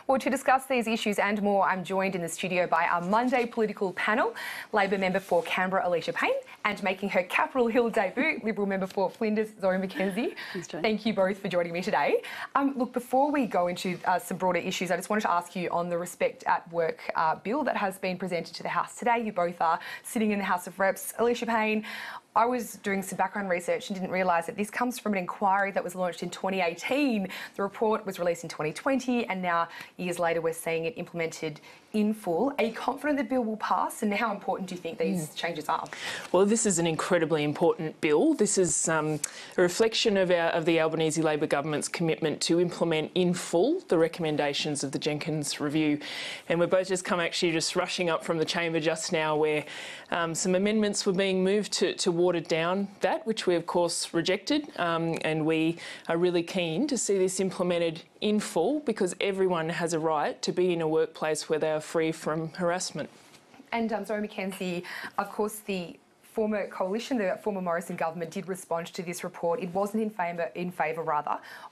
Well, to discuss these issues and more, I'm joined in the studio by our Monday political panel, Labor member for Canberra, Alicia Payne, and making her Capitol Hill debut, Liberal member for Flinders, Zoe McKenzie. Thank you both for joining me today. Look, before we go into some broader issues, I just wanted to ask you on the Respect at Work bill that has been presented to the House today. You both are sitting in the House of Reps. Alicia Payne, I was doing some background research and didn't realise that this comes from an inquiry that was launched in 2018. The report was released in 2020 and now, years later, we're seeing it implemented in full. Are you confident the bill will pass, and how important do you think these changes are? Well, this is an incredibly important bill. This is a reflection of the Albanese Labor government's commitment to implement in full the recommendations of the Jenkins review. And we've both just rushing up from the chamber just now where some amendments were being moved to water down that, which we of course rejected, and we are really keen to see this implemented in full because everyone has a right to be in a workplace where they are free from harassment. And Zoe McKenzie, of course, the former coalition, the former Morrison government, did respond to this report. It wasn't in favour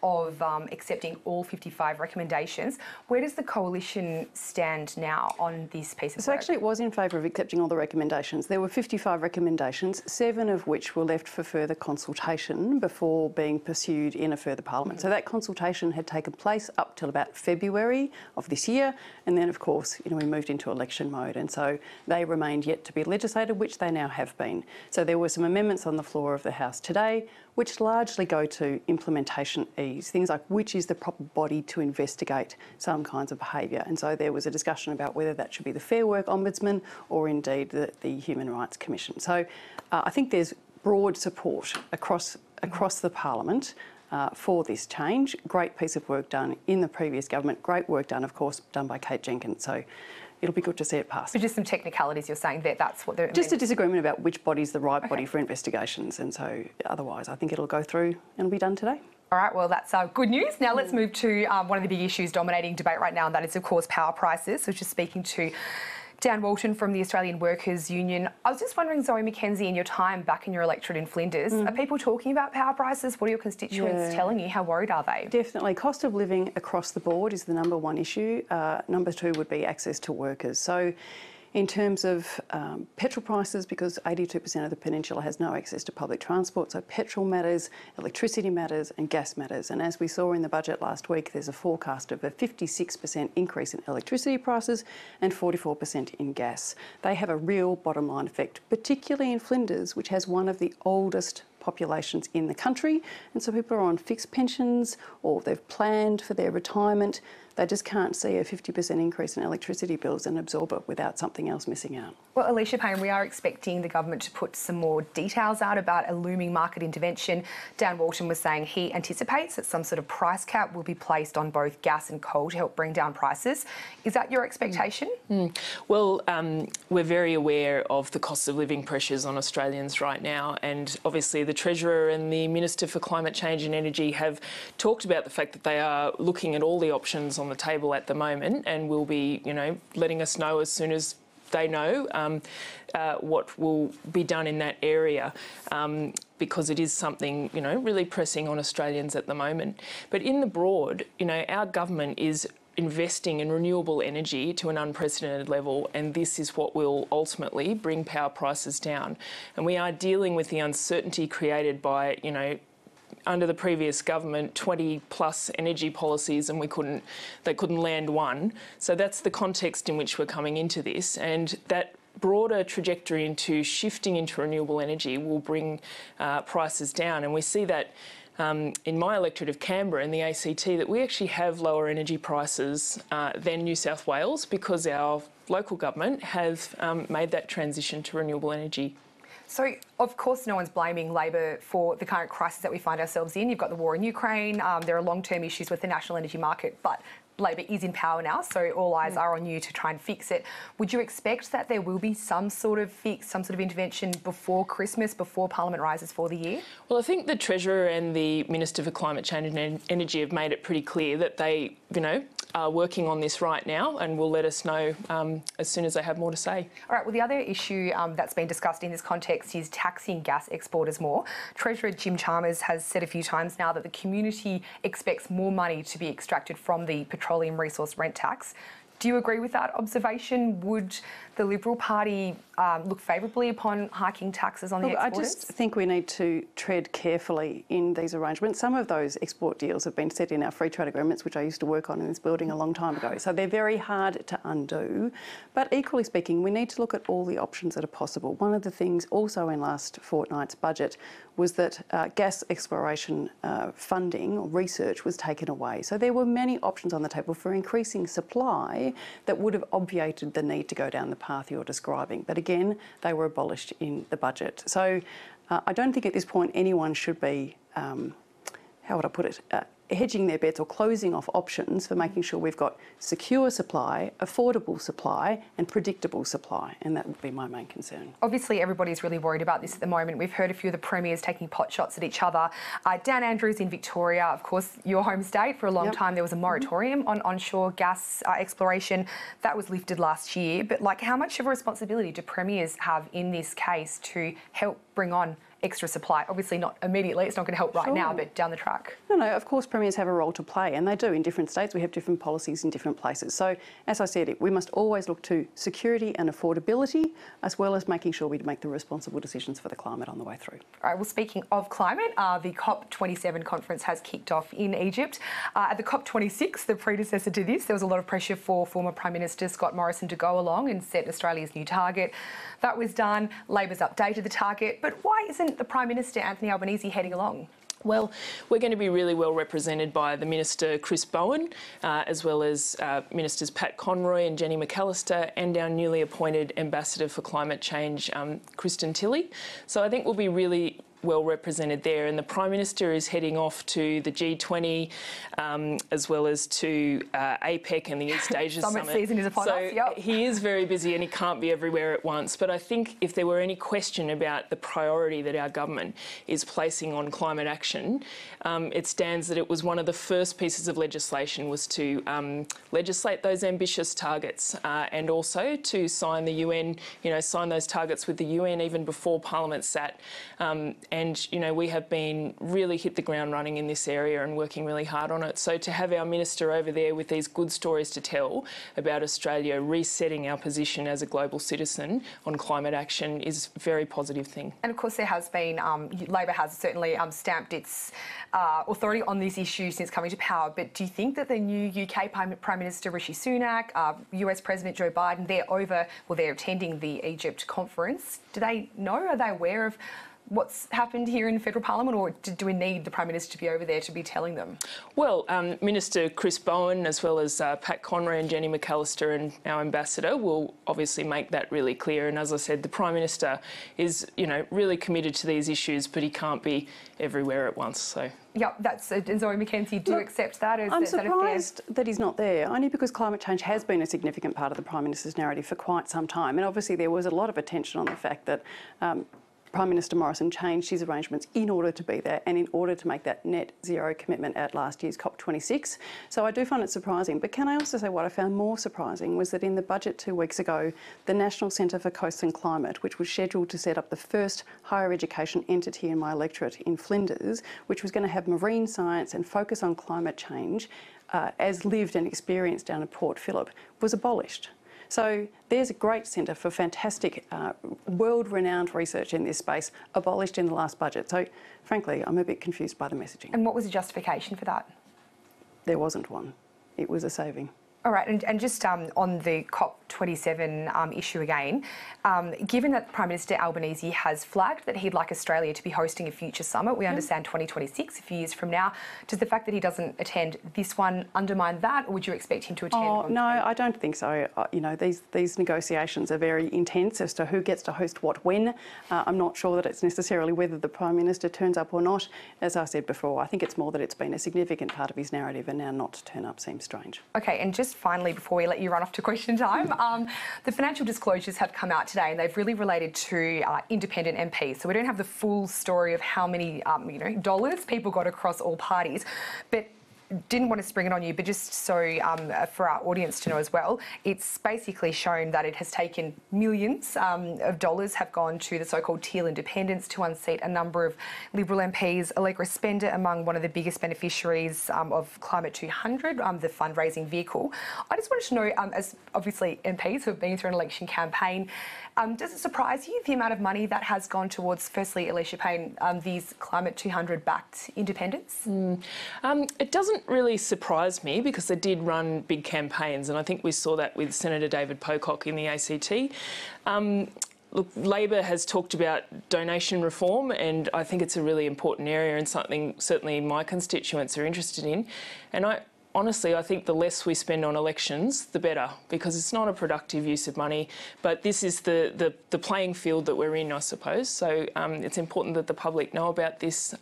of accepting all 55 recommendations. Where does the coalition stand now on this piece of work? So actually it was in favour of accepting all the recommendations. There were 55 recommendations, 7 of which were left for further consultation before being pursued in a further parliament. So that consultation had taken place up till about February of this year, and then of course, we moved into election mode, and so they remained yet to be legislated, which they now have been. So there were some amendments on the floor of the House today which largely go to implementation ease, things like which is the proper body to investigate some kinds of behaviour. And so there was a discussion about whether that should be the Fair Work Ombudsman or indeed the Human Rights Commission. So I think there's broad support across the Parliament for this change. Great piece of work done in the previous government, great work done, of course, done by Kate Jenkins. So it'll be good to see it pass. So just some technicalities, you're saying that's what they're... Just a disagreement about which body's the right body for investigations, and so otherwise I think it'll go through and be done today. All right, well, that's good news. Now let's move to one of the big issues dominating debate right now, and that is, of course, power prices. So just speaking to Dan Walton from the Australian Workers Union. I was just wondering, Zoe McKenzie, in your time back in your electorate in Flinders, are people talking about power prices? What are your constituents telling you? How worried are they? Definitely. Cost of living across the board is the number one issue. Number two would be access to workers. So in terms of petrol prices, because 82% of the peninsula has no access to public transport, so petrol matters, electricity matters and gas matters. And as we saw in the budget last week, there's a forecast of a 56% increase in electricity prices and 44% in gas. They have a real bottom line effect, particularly in Flinders, which has one of the oldest populations in the country, and so people are on fixed pensions or they've planned for their retirement. They just can't see a 50% increase in electricity bills and absorb it without something else missing out. Well, Alicia Payne, we are expecting the government to put some more details out about a looming market intervention. Dan Walton was saying he anticipates that some sort of price cap will be placed on both gas and coal to help bring down prices. Is that your expectation? Well, we're very aware of the cost of living pressures on Australians right now, and obviously the Treasurer and the Minister for Climate Change and Energy have talked about the fact that they are looking at all the options on the table at the moment, and will be, letting us know as soon as they know what will be done in that area, because it is something, really pressing on Australians at the moment. But in the broad, our government is investing in renewable energy to an unprecedented level, and this is what will ultimately bring power prices down. And we are dealing with the uncertainty created by, under the previous government, 20+ energy policies, and they couldn't land one. So that's the context in which we're coming into this, and that broader trajectory into shifting into renewable energy will bring prices down. And we see that in my electorate of Canberra in the ACT, that we actually have lower energy prices than New South Wales because our local government have made that transition to renewable energy. So, of course, no one's blaming Labor for the current crisis that we find ourselves in. You've got the war in Ukraine, there are long-term issues with the national energy market, but Labor is in power now, so all eyes are on you to try and fix it. Would you expect that there will be some sort of fix, some sort of intervention before Christmas, before Parliament rises for the year? Well, I think the Treasurer and the Minister for Climate Change and Energy have made it pretty clear that they, are working on this right now and will let us know as soon as they have more to say. All right, well, the other issue that's been discussed in this context is taxing gas exporters more. Treasurer Jim Chalmers has said a few times now that the community expects more money to be extracted from the petroleum petroleum resource rent tax. Do you agree with that observation? Would the Liberal Party look favourably upon hiking taxes on the exporters? I just think we need to tread carefully in these arrangements. Some of those export deals have been set in our free trade agreements, which I used to work on in this building a long time ago. So they're very hard to undo. But equally speaking, we need to look at all the options that are possible. One of the things also in last fortnight's budget was that gas exploration funding or research was taken away. So there were many options on the table for increasing supply that would have obviated the need to go down the path you're describing. But again, they were abolished in the budget. So I don't think at this point anyone should be, how would I put it, hedging their bets or closing off options for making sure we've got secure supply, affordable supply and predictable supply, and that would be my main concern. Obviously everybody's really worried about this at the moment. We've heard a few of the premiers taking pot shots at each other. Dan Andrews in Victoria, of course your home state, for a long time there was a moratorium on onshore gas exploration. That was lifted last year, but like how much of a responsibility do premiers have in this case to help bring on extra supply? Obviously not immediately, it's not going to help right now, but down the track. No, of course premiers have a role to play, and they do in different states. We have different policies in different places. So as I said, we must always look to security and affordability, as well as making sure we make the responsible decisions for the climate on the way through. All right, well, speaking of climate, the COP27 conference has kicked off in Egypt. At the COP26, the predecessor to this, there was a lot of pressure for former Prime Minister Scott Morrison to go along and set Australia's new target. That was done. Labor's updated the target, but why isn't the Prime Minister, Anthony Albanese, heading along? Well, we're going to be really well represented by the Minister Chris Bowen, as well as Ministers Pat Conroy and Jenny McAllister, and our newly appointed Ambassador for Climate Change, Kristen Tilley. So I think we'll be really well represented there, and the Prime Minister is heading off to the G20 as well as to APEC and the East Asia Summit. Season is upon us, yep. He is very busy and he can't be everywhere at once, but I think if there were any question about the priority that our government is placing on climate action, it stands that it was one of the first pieces of legislation was to legislate those ambitious targets and also to sign the UN, sign those targets with the UN even before Parliament sat. And, we have been really hit the ground running in this area and working really hard on it. So to have our minister over there with these good stories to tell about Australia resetting our position as a global citizen on climate action is a very positive thing. And of course there has been, Labor has certainly stamped its authority on this issue since coming to power, but do you think that the new UK Prime Minister Rishi Sunak, US President Joe Biden, they're attending the Egypt conference, do they know, are they aware of what's happened here in federal parliament, or do we need the Prime Minister to be over there to be telling them? Well, Minister Chris Bowen, as well as Pat Conroy and Jenny McAllister and our ambassador, will obviously make that really clear. And as I said, the Prime Minister is, really committed to these issues, but he can't be everywhere at once. So. Yep, that's Zoe McKenzie. Do you accept that? I'm surprised that he's not there, only because climate change has been a significant part of the Prime Minister's narrative for quite some time. And obviously there was a lot of attention on the fact that Prime Minister Morrison changed his arrangements in order to be there and in order to make that net zero commitment at last year's COP26. So I do find it surprising. But can I also say what I found more surprising was that in the budget 2 weeks ago, the National Centre for Coast and Climate, which was scheduled to set up the first higher education entity in my electorate in Flinders, which was going to have marine science and focus on climate change as lived and experienced down at Port Phillip, was abolished. So there's a great centre for fantastic, world-renowned research in this space, abolished in the last budget. So, frankly, I'm a bit confused by the messaging. And what was the justification for that? There wasn't one. It was a saving. All right, and just on the COP27 issue again, given that Prime Minister Albanese has flagged that he'd like Australia to be hosting a future summit, we understand 2026, a few years from now, does the fact that he doesn't attend this one undermine that, or would you expect him to attend? Oh, no, I don't think so. These negotiations are very intense as to who gets to host what when. I'm not sure that it's necessarily whether the Prime Minister turns up or not. As I said before, I think it's more that it's been a significant part of his narrative, and now not to turn up seems strange. Okay, and just finally, before we let you run off to question time, the financial disclosures have come out today, and they've really related to independent MPs. So we don't have the full story of how many dollars people got across all parties, but didn't want to spring it on you, but just so for our audience to know as well, it's basically shown that it has taken millions of dollars have gone to the so-called teal independents to unseat a number of Liberal MPs. Allegra Spender among one of the biggest beneficiaries of Climate 200, the fundraising vehicle. I just wanted to know, as obviously MPs who have been through an election campaign, does it surprise you the amount of money that has gone towards, firstly, Alicia Payne, these Climate 200-backed independents? It doesn't really surprise me because they did run big campaigns, and I think we saw that with Senator David Pocock in the ACT. Look, Labor has talked about donation reform, and I think it's a really important area and something certainly my constituents are interested in. And honestly, I think the less we spend on elections, the better, because it's not a productive use of money. But this is the playing field that we're in, I suppose. So it's important that the public know about this.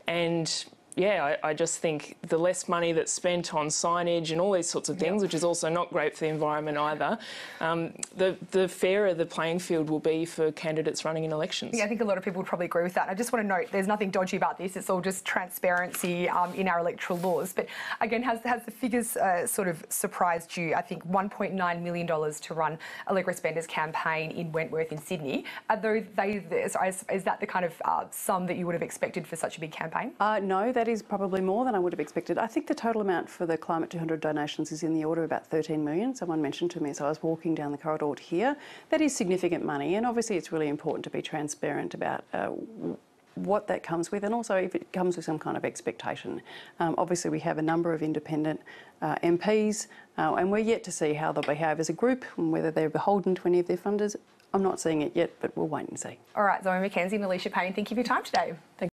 And yeah, I just think the less money that's spent on signage and all these sorts of things, which is also not great for the environment either, the fairer the playing field will be for candidates running in elections. Yeah, I think a lot of people would probably agree with that. I just want to note there's nothing dodgy about this. It's all just transparency in our electoral laws. But again, has the figures sort of surprised you? I think $1.9 million to run Allegra Spender's campaign in Wentworth in Sydney. Is that the kind of sum that you would have expected for such a big campaign? No, that is probably more than I would have expected. I think the total amount for the Climate 200 donations is in the order of about 13 million. Someone mentioned to me as I was walking down the corridor here. That is significant money, and obviously it's really important to be transparent about what that comes with, and also if it comes with some kind of expectation. Obviously we have a number of independent MPs, and we're yet to see how they'll behave as a group and whether they're beholden to any of their funders. I'm not seeing it yet, but we'll wait and see. All right, Zoe McKenzie and Alicia Payne, thank you for your time today.